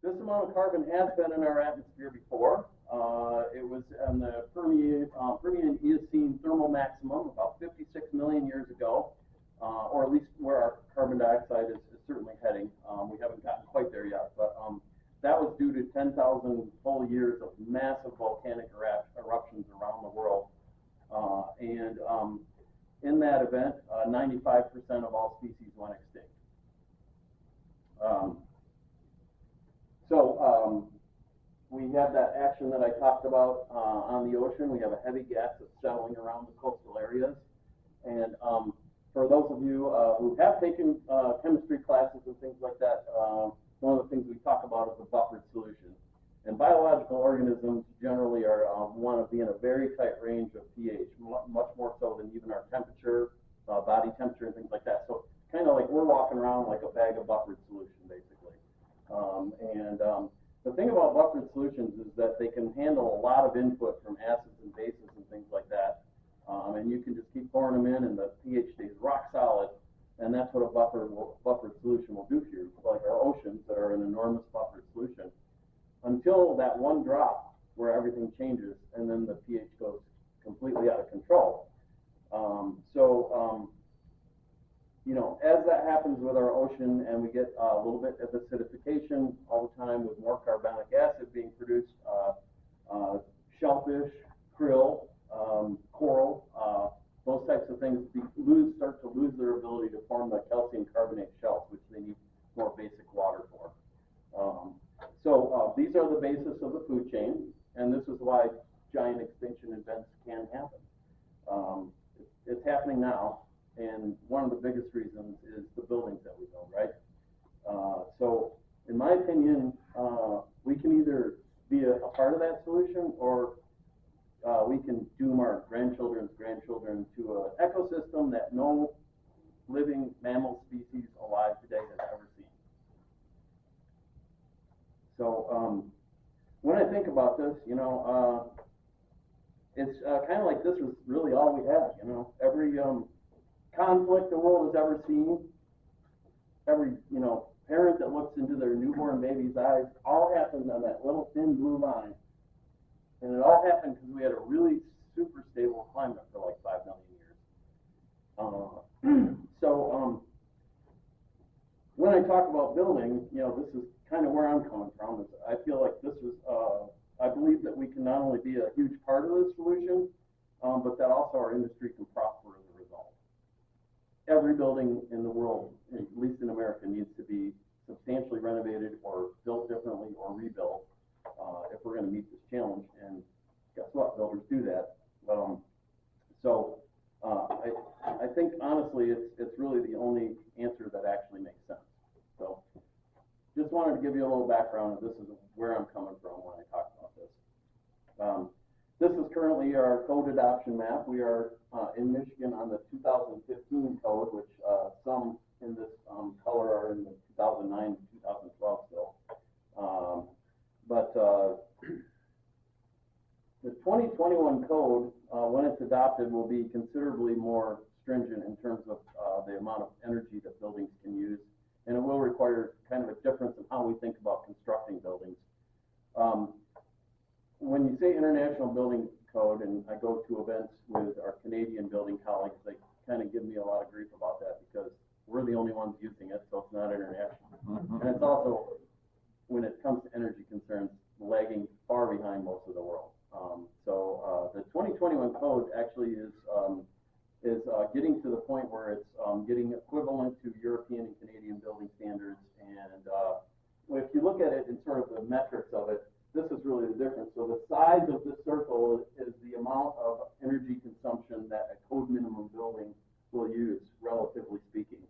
this amount of carbon has been in our atmosphere before. It was on the Permian Eocene thermal maximum about 56 million years ago, or at least where our carbon dioxide is certainly heading. We haven't gotten quite there yet, but that was due to 10,000 full years of massive volcanic eruptions around the world. In that event, 95% of all species went extinct. We have that action that I talked about on the ocean. We have a heavy gas that's settling around the coastal areas. And for those of you who have taken chemistry classes and things like that, one of the things we talk about is a buffered solution. And biological organisms generally are want to be in a very tight range of pH, much more so than even our temperature, body temperature, and things like that. So kind of like we're walking around like a bag of buffered solution, basically. The thing about buffered solutions is that they can handle a lot of input from acids and bases and things like that. And you can just keep pouring them in, and the pH stays rock solid. And that's what a buffered solution will do for you. Like our oceans that are an enormous buffered solution, until that one drop where everything changes, and then the pH goes completely out of control. You know, as that happens with our ocean, and we get a little bit of acidification all the time with more carbonic acid being produced, shellfish, krill, coral, those types of things start to lose their ability to form the calcium carbonate shells, which they need more basic water for. These are the basis of the food chain, and this is why giant extinction events can happen. It's happening now, and one of the biggest reasons is the buildings that we build, right? So in my opinion, we can either be a part of that solution, or we can doom our grandchildren's grandchildren to an ecosystem that no living mammal species alive today has ever seen. So when I think about this, you know, it's kind of like this was really all we had. You know, every conflict the world has ever seen, every parent that looks into their newborn baby's eyes, all happened on that little thin blue line. And it all happened because we had a really super stable climate for like 5 million years. When I talk about building, you know, this is kind of where I'm coming from. I feel like this is, I believe that we can not only be a huge part of the solution, but that also our industry can prosper as a result. Every building in the world, at least in America, needs to be substantially renovated or built differently or rebuilt if we're going to meet this challenge. And guess what? Builders do that. I think honestly, it's really the only answer that actually makes sense. So just wanted to give you a little background of this is where I'm coming from when I talk about this. This is currently our code adoption map. We are in Michigan on the 2015 code, which some in this color are in the 2009 and 2012 still. The 2021 code, when it's adopted, will be considerably more stringent in terms of the amount of energy that buildings can use, and it will require kind of a difference in how we think about constructing buildings. When you say International Building Code, and I go to events with our Canadian building colleagues, they kind of give me a lot of grief about that because we're the only ones using it, so it's not international. And it's also, when it comes to energy concerns, lagging far behind most of the world. The 2021 code actually is getting to the point where it's getting equivalent to European and Canadian building standards. And if you look at it in sort of the metrics of it, this is really the difference. So the size of this circle is the amount of energy consumption that a code minimum building will use, relatively speaking.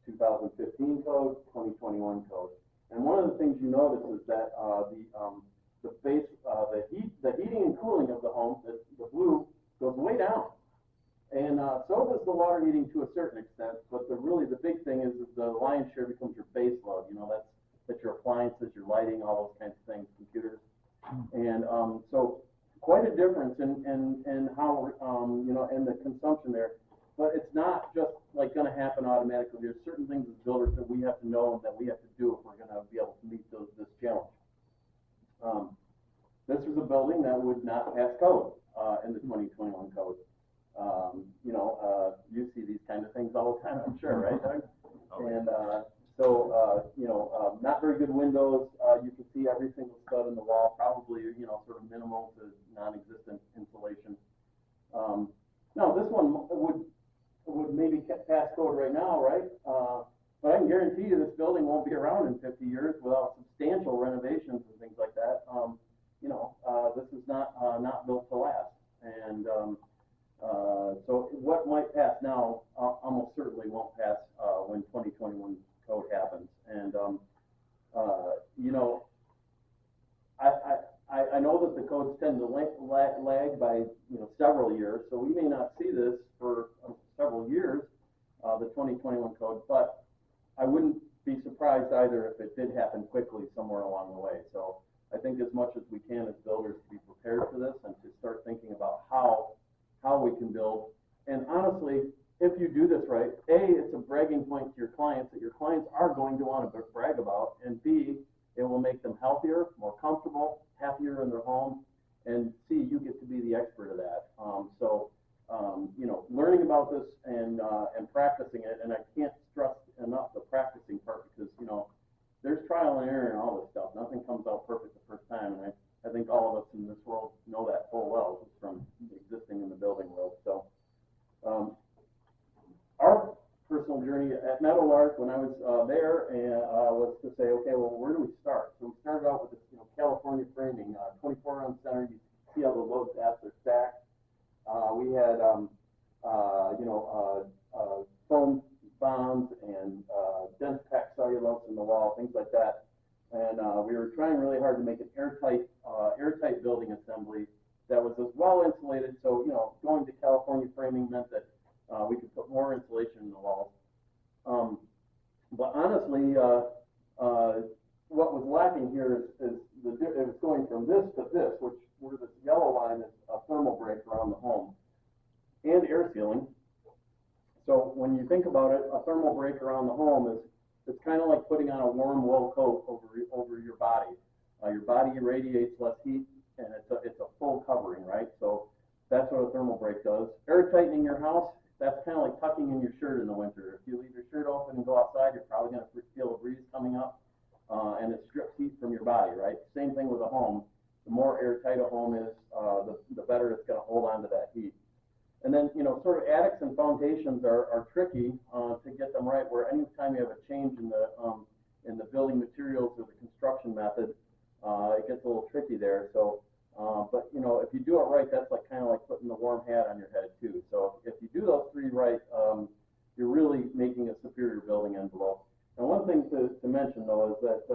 2015 code, 2021 code. And one of the things you notice is that the heating and cooling of the home, the blue, goes way down. And so does the water heating to a certain extent, but really the big thing is the lion's share becomes your base load. You know, that's your appliances, your lighting, all those kinds of things, computers. And so quite a difference in how, in the consumption there. but it's not just like going to happen automatically. There's certain things as builders that we have to know and that we have to do if we're going to be able to meet this challenge. This is a building that would not pass code in the 2021 code. You see these kind of things all the time, I'm sure, right, Doug? And not very good windows. You can see every single stud in the wall, probably, sort of minimal to non-existent insulation. Now, this one would maybe pass code right now, right? But I can guarantee you this building won't be around in 50 years without substantial renovations and things like that. This is not built to last. And so what might pass now almost certainly won't pass when 2021 code happens. And I know that the codes tend to lag by several years, so we may not see this for several years, the 2021 code, but I wouldn't be surprised either if it did happen quickly somewhere along the way. So I think as much as we can as builders to be prepared for this and to start thinking about how we can build. And honestly, if you do this right, A, it's a bragging point to your clients that your clients are going to want to brag about, and B, it will make them healthier, more comfortable, happier in their home, and C, you get to be the expert of that. Learning about this and practicing it, and I can't stress enough the practicing part because, there's trial and error and all this stuff. Nothing comes out perfect the first time, and I think all of us in this world know that full well just from existing in the building world. So our personal journey at Meadowlark when I was there was to say, okay, well, where do we start? So we started out with this, California framing, 24 on center. You see how the load tabs are stacked. We had, foam bonds and dense packed cellulose in the wall, things like that. And we were trying really hard to make an airtight building assembly that was as well insulated. So, going to California framing meant that we could put more insulation in the walls. But honestly, what was lacking here is it was going from this to this, where this yellow line is a thermal break around the home and air sealing. So when you think about it, a thermal break around the home it's kind of like putting on a warm wool coat over your body. Your body radiates less heat, and it's a full covering, right? So that's what a thermal break does. Air tightening your house, that's kind of like tucking in your shirt in the winter. If you leave your shirt open and go outside, you're probably going to feel a breeze coming up, and it strips heat from your body, right? Same thing with a home. The more airtight a home is, the better it's going to hold on to that heat. And then, sort of attics and foundations are tricky to get them right, where anytime you have a change in the building materials or the construction method, it gets a little tricky there. So, but, if you do it right, that's kind of like putting the warm hat on your head, too. So if you do those three right, you're really making a superior building envelope. And one thing to mention, though, is that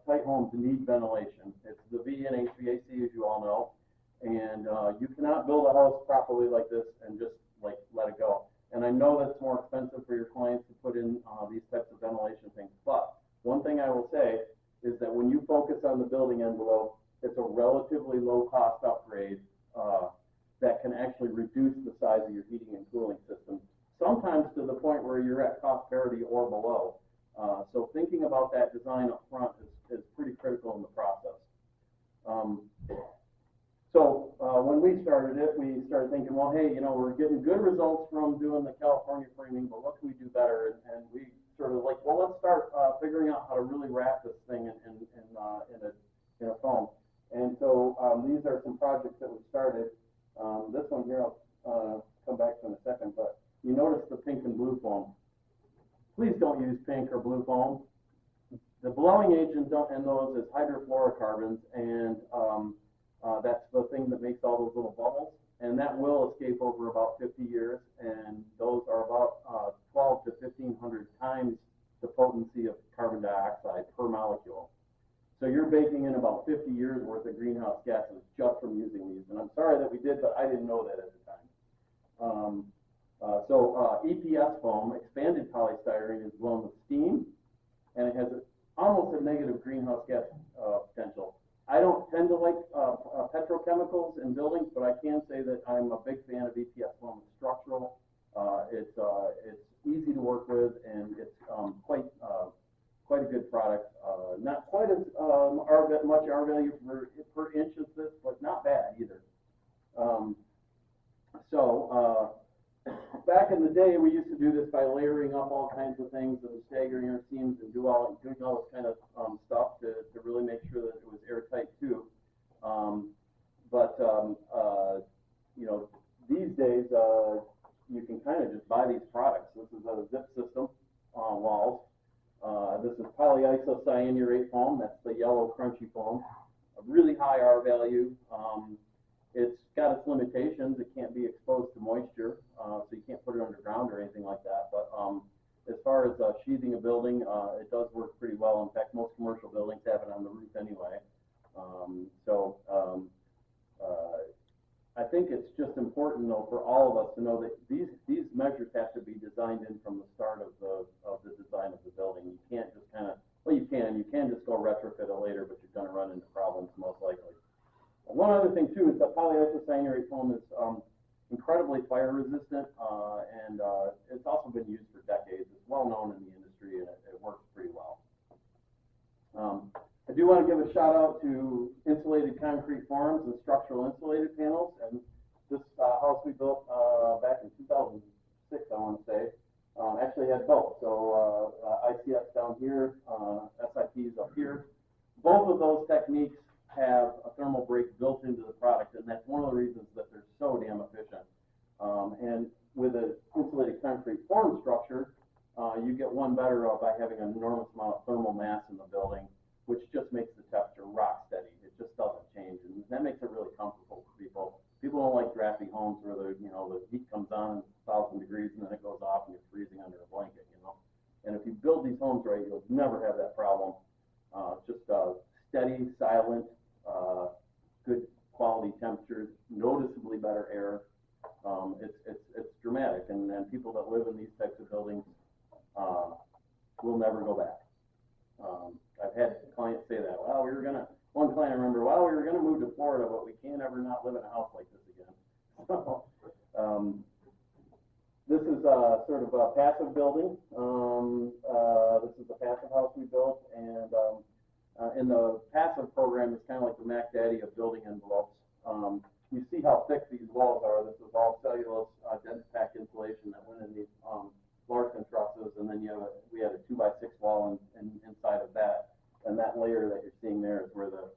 tight homes need ventilation. It's the V in HVAC, as you all know. And you cannot build a house properly like this and just let it go. And I know that's more expensive for your clients to put in these types of ventilation things. But one thing I will say is that when you focus on the building envelope, it's a relatively low cost upgrade that can actually reduce the size of your heating and cooling system, sometimes to the point where you're at cost parity or below. So thinking about that design up front is pretty critical in the process. So when we started it, we started thinking, well, hey, we're getting good results from doing the California framing, but what can we do better? And we sort of well, let's start figuring out how to really wrap this thing in a foam. And so these are some projects that we started. This one here, I'll come back to in a second, but you notice the pink and blue foam. Please don't use pink or blue foam. The blowing agent in those is hydrofluorocarbons, and that's the thing that makes all those little bubbles, and that will escape over about 50 years, and those are about 12 to 1,500 times the potency of carbon dioxide per molecule. So you're baking in about 50 years worth of greenhouse gases just from using these, and I'm sorry that we did, but I didn't know that at the time. EPS foam, expanded polystyrene, is blown with steam, and it has almost a negative greenhouse gas potential. I don't tend to like petrochemicals in buildings, but I can say that I'm a big fan of EPS foam. It's structural. It's back in the day, we used to do this by layering up all kinds of things and staggering our seams and doing all this kind of stuff to really make sure that it was airtight too. You know, these days you can kind of just buy these products. This is a zip system walls. This is polyisocyanurate foam. That's the yellow crunchy foam. A really high R value. It's got its limitations. It can't be exposed to moisture, so you can't put it underground or anything like that. But as far as sheathing a building, it does work pretty well. In fact, most commercial buildings have it on the roof anyway. I think it's just important, though, for all of us to know that these measures have to be designed in from the start of the design of the building. You can't just kind of, well, you can just go retrofit it later, but you're going to run into problems most likely. One other thing too is that polyisocyanurate foam is incredibly fire resistant, and it's also been used for decades. It's well known in the industry, and it works pretty well. I do want to give a shout out to insulated concrete forms and structural insulated panels. And this house we built back in 2006, I want to say, actually had both. So ICFs down here, SIPs up here. Both of those techniques have a thermal break built into the product, and that's one of the reasons that they're so damn efficient. And with an insulated concrete form structure, you get one better by having an enormous amount of thermal mass in the building, which just makes the temperature rock steady. It just doesn't change, and that makes it really comfortable for people. People don't like drafty homes where the heat comes on 1,000 degrees and then it goes off and you're freezing under a blanket, And if you build these homes right, you'll never have that problem. Just steady, silent, good quality temperatures, noticeably better air. It's dramatic, and people that live in these types of buildings will never go back. I've had clients say that. One client I remember, we were gonna move to Florida, but we can't ever not live in a house like this again. So, this is sort of a passive building. This is the passive house we built, and in the passive program, it's kind of like the Mac Daddy of building envelopes. You see how thick these walls are. This is all cellulose dense pack insulation that went in these Larson trusses, and then we had a 2x6 wall inside of that, and that layer that you're seeing there is where the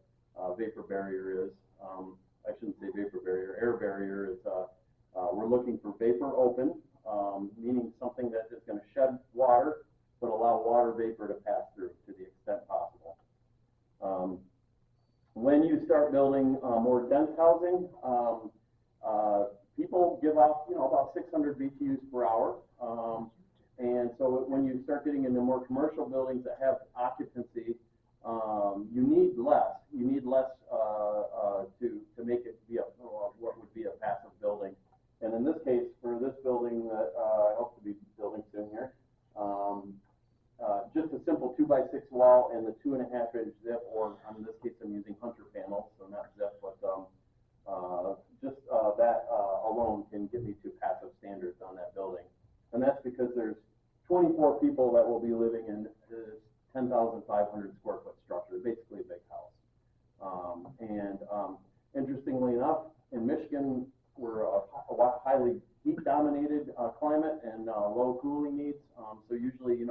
vapor barrier is. I shouldn't say vapor barrier, air barrier is. We're looking for vapor open, meaning something that is going to shed water but allow water vapor to pass through to the extent possible. When you start building more dense housing, people give off about 600 BTUs per hour. And so when you start getting into more commercial buildings that have occupancy, you need less. You need less to make it be what would be a passive building. And in this case, for this building that I hope to be building soon here, just a simple 2x6 wall and the 2.5-inch zip, or in this case I'm using Hunter panels, so not zip, but just that alone can get me to passive standards on that building. And that's because there's 24 people that will be living in this 10,500 square foot structure, basically a big house. Interestingly enough, in Michigan, we're a highly heat-dominated climate and low cooling needs. So usually,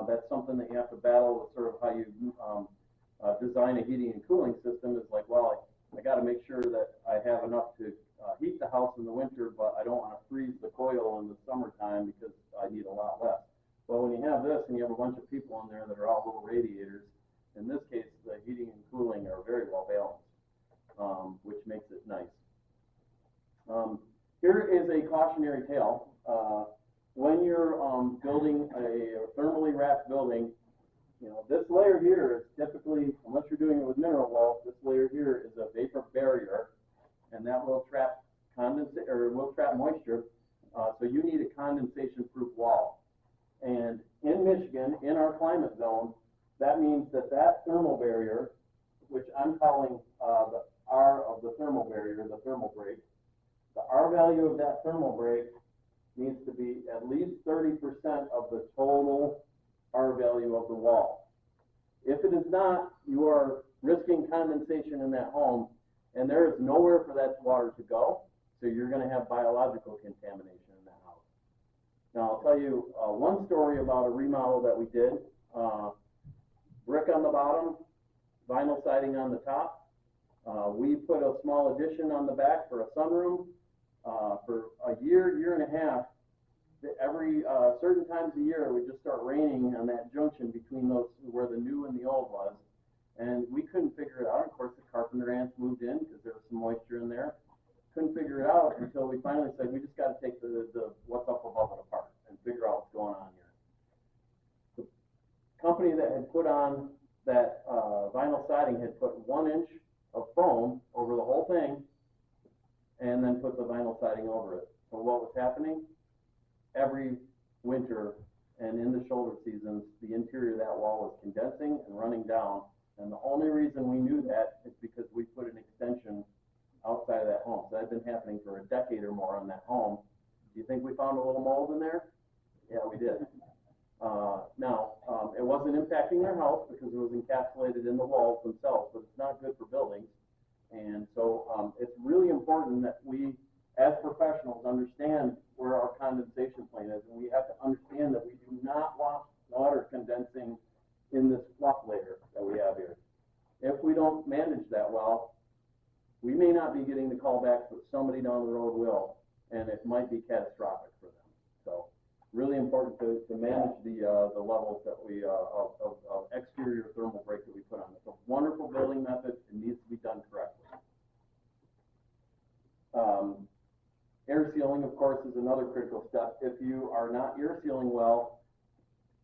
that's something that you have to battle with, sort of how you design a heating and cooling system. Is like, well, I got to make sure that I have enough to heat the house in the winter, but I don't want to freeze the coil in the summertime because I need a lot less. Well, when you have this and you have a bunch of people in there that are all little radiators, in this case, the heating and cooling are very well balanced, which makes it nice. Here is a cautionary tale. When you're building a thermally wrapped building, this layer here is typically, unless you're doing it with mineral wool, this layer here is a vapor barrier, and that will trap moisture. So you need a condensation-proof wall. And in Michigan, in our climate zone, that means that thermal barrier, which I'm calling the R of the thermal barrier, the thermal break, the R value of that thermal break needs to be at least 30% of the total R value of the wall. If it is not, you are risking condensation in that home, and there is nowhere for that water to go, so you're going to have biological contamination in that house. Now I'll tell you one story about a remodel that we did. Brick on the bottom, vinyl siding on the top. We put a small addition on the back for a sunroom. For a year and a half, every certain times a year, it would just start raining on that junction between those where the new and the old was. And we couldn't figure it out. Of course, the carpenter ants moved in because there was some moisture in there. Couldn't figure it out until we finally said, we just got to take the what's up above it apart and figure out what's going on here. The company that had put on that vinyl siding had put 1 inch of foam over the whole thing and then put the vinyl siding over it. So what was happening? Every winter and in the shoulder seasons, the interior of that wall was condensing and running down. And the only reason we knew that is because we put an extension outside of that home. So that had been happening for a decade or more on that home. Do you think we found a little mold in there? Yeah, we did. It wasn't impacting their house because it was encapsulated in the walls themselves, but it's not good for buildings. And so it's really important that we, as professionals, understand where our condensation plane is, and we have to understand that we do not want water condensing in this fluff layer that we have here. If we don't manage that well, we may not be getting the callbacks, but somebody down the road will, and it might be catastrophic for them. So really important to manage the levels that we of exterior thermal break that we put on. It's a wonderful building method. It needs to be done correctly. Air sealing, of course, is another critical step. If you are not air sealing well,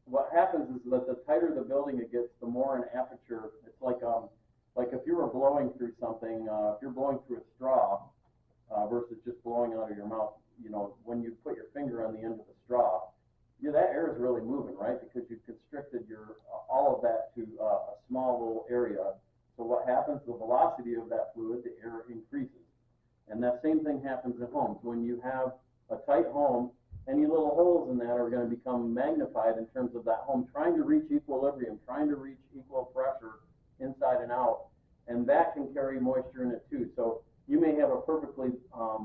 what happens is that the tighter the building it gets, the more an aperture. It's like if you were blowing through something, if you're blowing through a straw versus just blowing out of your mouth, you know, when you put your finger on the end of the straw, that air is really moving, right? Because you've constricted your all of that to a small little area. So what happens? The velocity of that fluid, the air increases. And that same thing happens at homes. When you have a tight home, any little holes in that are going to become magnified in terms of that home trying to reach equilibrium, trying to reach equal pressure inside and out, and that can carry moisture in it too. So you may have a perfectly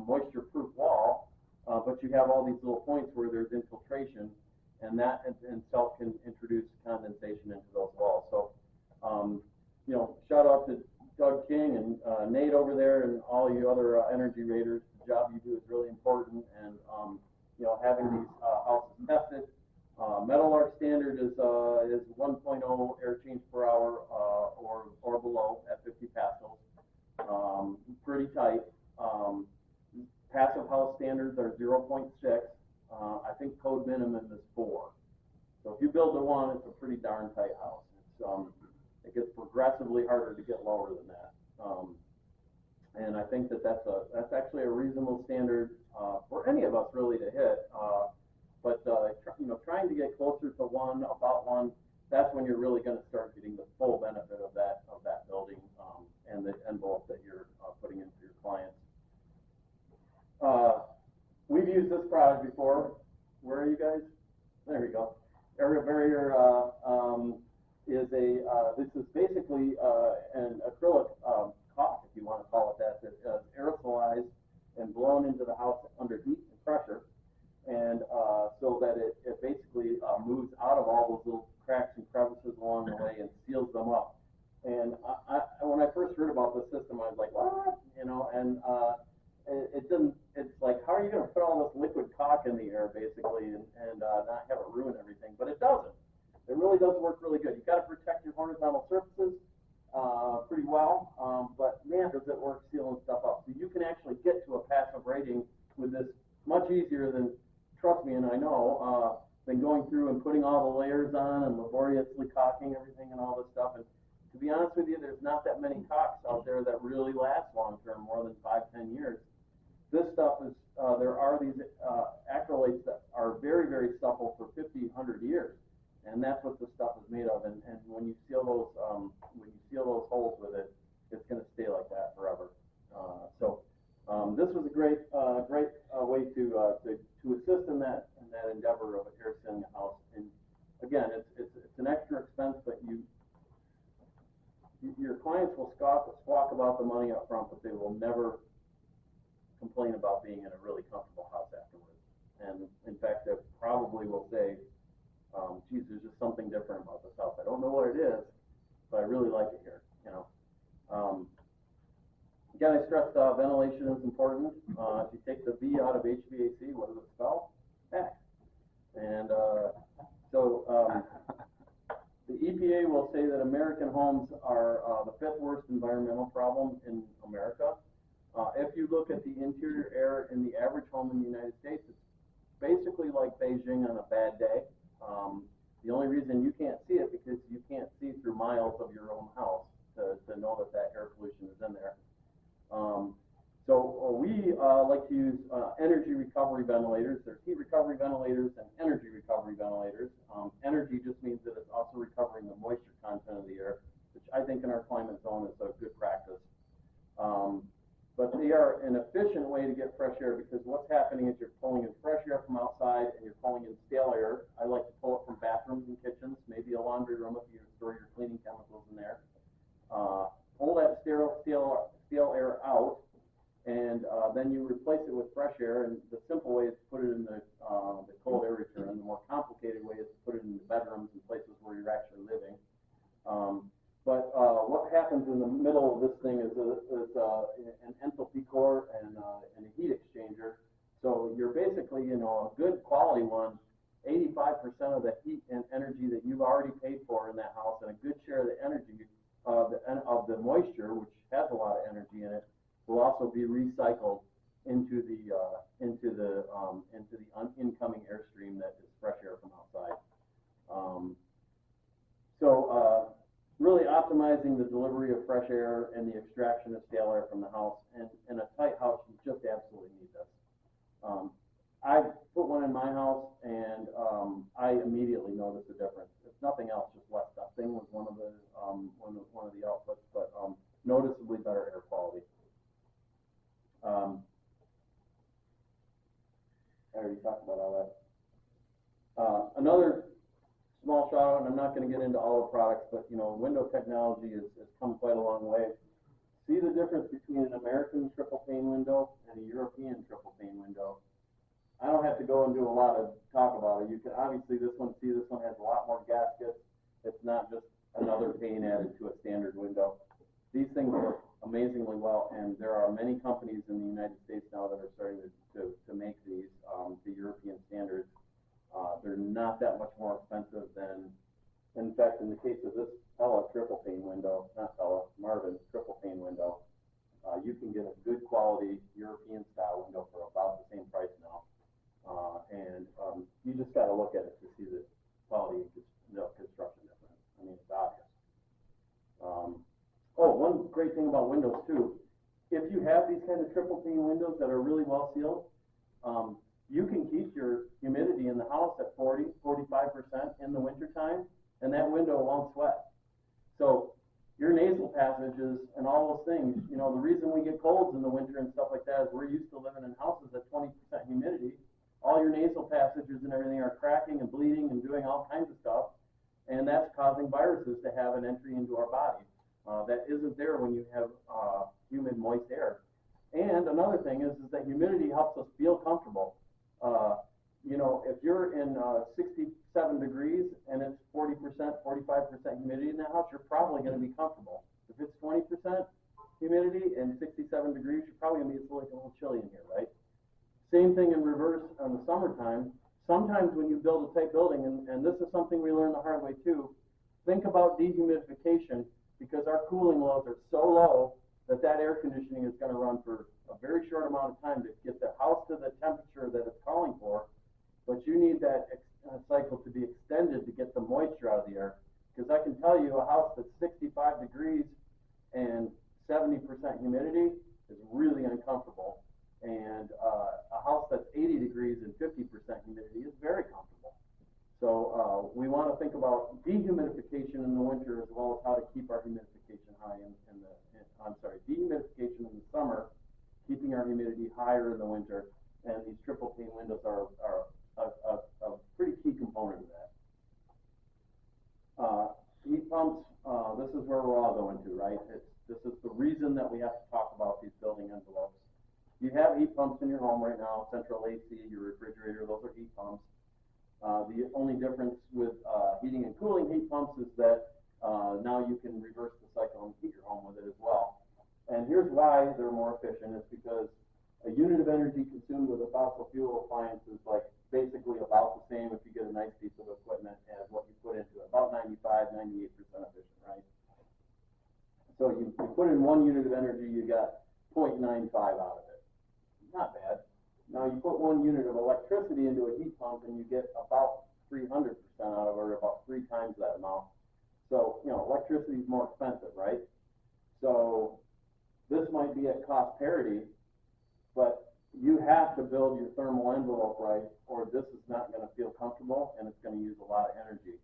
moisture-proof wall, but you have all these little points where there's infiltration, and that in itself can introduce condensation into those walls. So, shout out to Doug King and Nate over there and all you other energy raters. The job you do is really important, and having these houses tested. Meadowlark standard is 1.0 air change per hour or below at 50 pascals. Pretty tight. Passive house standards are 0.6. I think code minimum is 4. So if you build to 1, it's a pretty darn tight house. It gets progressively harder to get lower than that. And I think that's actually a reasonable standard for any of us really to hit. But trying to get closer to 1, about 1, that's when you're really going to start getting the full benefit of that building and the envelope that you're putting into your clients. We've used this product before. Where are you guys? There we go. Area barrier this is basically an acrylic caulk, if you want to call it that, that is aerosolized and blown into the house under heat and pressure, and so that it basically moves out of all those little cracks and crevices along the way and seals them up. And when I first heard about this system, I was like, what? And it didn't. It's like, how are you going to put all this liquid caulk in the air, basically, and not have it ruin everything? But it doesn't. It really does work really good. You've got to protect your horizontal surfaces pretty well, but man, does it work sealing stuff up. So you can actually get to a passive rating with this much easier than, trust me, and I know, than going through and putting all the layers on and laboriously caulking everything and all this stuff. And to be honest with you, there's not that many caulks out there that really last long term, more than 5-10 years. This stuff is, there are these acrylates that are very, very supple for 50, 100 years. And that's what this stuff is made of. And when you seal those holes with it, it's going to stay like that forever. This was a great way to assist in that endeavor of air sealing a house. And again, it's an extra expense, but your clients will squawk about the money up front, but they will never complain about being in a really comfortable house afterwards. And in fact, they'll probably inevitably will say, geez, there's just something different about this house. I don't know what it is, but I really like it here, you know. Again, I stressed ventilation is important. If you take the V out of HVAC, what does it spell? Heck. And the EPA will say that American homes are the 5th worst environmental problem in America. If you look at the interior air in the average home in the United States, it's basically like Beijing on a bad day. The only reason you can't see it because you can't see through miles of your own house to know that that air pollution is in there. We like to use energy recovery ventilators. There's heat recovery ventilators and energy recovery ventilators. Energy just means that it's also recovering the moisture content of the air, which I think in our climate zone is a good practice. But they are an efficient way to get fresh air because what's happening is you're pulling in fresh air from outside and you're pulling in stale air. I like to pull it from bathrooms and kitchens, maybe a laundry room if you store your cleaning chemicals in there. Pull that stale air out, and then you replace it with fresh air. And the simple way is to put it in the cold air return. The more complicated way is to put it in the bedrooms and places where you're actually living. But what happens in the middle of this thing is an enthalpy core and a heat exchanger. So you're basically, you know, a good quality one, 85% of the heat and energy that you've already paid for in that house, and a good share of the energy of the moisture, which has a lot of energy in it, will also be recycled into the incoming airstream that is fresh air from outside. Really optimizing the delivery of fresh air and the extraction of stale air from the house. And in a tight house, you just absolutely need this. I put one in my house, and I immediately noticed a difference. If nothing else, just less dusting was one of the outputs, but noticeably better air quality. I already talked about all that. Another small shout out, and I'm not going to get into all the products, but you know, window technology has come quite a long way. See the difference between an American triple pane window and a European triple pane window. I don't have to go and do a lot of talk about it. You can obviously this one has a lot more gaskets. It's not just another pane added to a standard window. These things work amazingly well, and there are many companies in the United States now that are starting to make these to European standards. They're not that much more expensive than, in fact, in the case of this triple pane window, Marvin triple pane window, you can get a good quality European style window for about the same price now. You just got to look at it to see the quality of the construction difference. I mean, it's obvious. One great thing about windows too, if you have these kind of triple pane windows that are really well sealed, you can keep your humidity in the house at 40–45% in the wintertime, and that window won't sweat. So your nasal passages and all those things, you know, the reason we get colds in the winter and stuff like that is we're used to living in houses at 20% humidity. All your nasal passages and everything are cracking and bleeding and doing all kinds of stuff, and that's causing viruses to have an entry into our body. That isn't there when you have humid, moist air. And another thing is that humidity helps us feel comfortable. You know, if you're in 67 degrees and it's 40%, 45% humidity in the house, you're probably going to be comfortable. If it's 20% humidity and 67 degrees, you're probably going to be a little chilly in here, right? Same thing in reverse in the summertime. Sometimes when you build a tight building, and this is something we learned the hard way too, think about dehumidification, because our cooling loads are so low that air conditioning is going to run for a very short amount of time to get the house to the temperature that it's calling for, but you need that cycle to be extended to get the moisture out of the air. Because I can tell you a house that's 65 degrees and 70% humidity is really uncomfortable, and a house that's 80 degrees and 50% humidity is very comfortable. So we want to think about dehumidification in the winter as well as how to keep our humidification high dehumidification in the summer, keeping our humidity higher in the winter, and these triple pane windows are a pretty key component of that. Heat pumps, this is where we're all going to, right? This is the reason that we have to talk about these building envelopes. You have heat pumps in your home right now, central AC, your refrigerator, those are heat pumps. The only difference with heating and cooling heat pumps is that now you can reverse the cycle and heat your home with it as well. And here's why they're more efficient. It's because a unit of energy consumed with a fossil fuel appliance is like basically about the same if you get a nice piece of equipment as what you put into it. About 95, 98% efficient, right? So you put in 1 unit of energy, you got 0.95 out of it. Not bad. Now you put 1 unit of electricity into a heat pump and you get about 300% out of it, or about 3 times that amount. So, you know, electricity is more expensive, right? So this might be at cost parity, but you have to build your thermal envelope right, or this is not going to feel comfortable and it's going to use a lot of energy.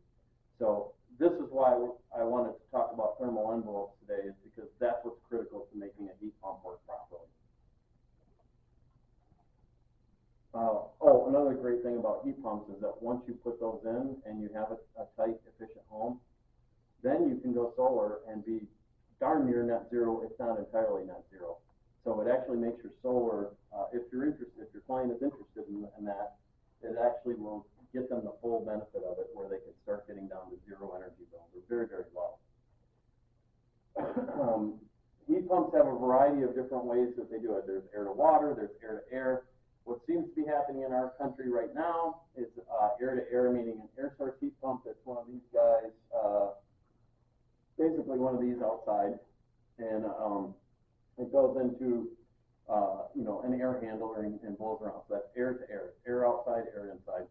So this is why I wanted to talk about thermal envelopes today, is because that's what's critical to making a heat pump work properly. Oh, another great thing about heat pumps is that once you put those in and you have a tight, efficient home, then you can go solar and be darn near net zero, if not entirely net zero. So it actually makes your solar, if you're interested, if your client is interested in that, it actually will get them the full benefit of it, where they can start getting down to zero energy bills, or very, very low. Heat pumps have a variety of different ways that they do it. There's air to water, there's air to air. What seems to be happening in our country right now is air to air, meaning an air source heat pump that's one of these guys, basically one of these outside, and it goes into you know, an air handler and blows around. So that's air to air, air outside, air inside.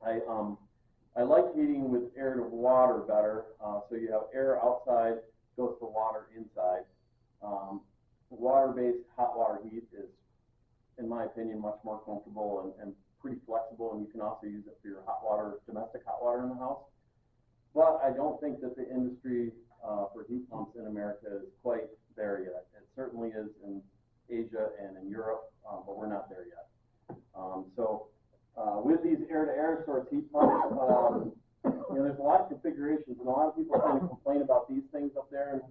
I like heating with air to water better. So you have air outside, goes to water inside. Water-based hot water heat is, in my opinion, much more comfortable and pretty flexible, and you can also use it for your hot water, domestic hot water in the house. But I don't think that the industry for heat pumps in America is quite there yet. It certainly is in Asia and in Europe, but we're not there yet. With these air-to-air source heat pumps, you know, there's a lot of configurations, and a lot of people kind of complain about these things up there, and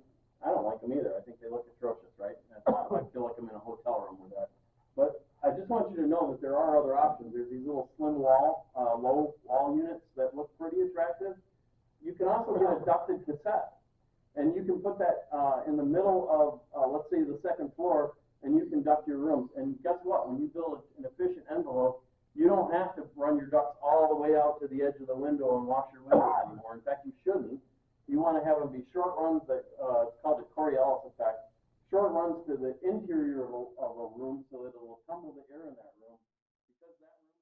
I don't like them either. I think they look atrocious, right? I feel like I'm in a hotel room with that. But I just want you to know that there are other options. There's these little slim wall, low wall units that look pretty attractive. You can also get a ducted cassette, and you can put that in the middle of, let's say, the second floor, and you can duct your rooms. And guess what? When you build an efficient envelope, you don't have to run your ducts all the way out to the edge of the window and wash your windows anymore. In fact, you shouldn't. You want to have them be short runs that, it's called the Coriolis effect, short runs to the interior of a room so that it will tumble the air in that room. Because that room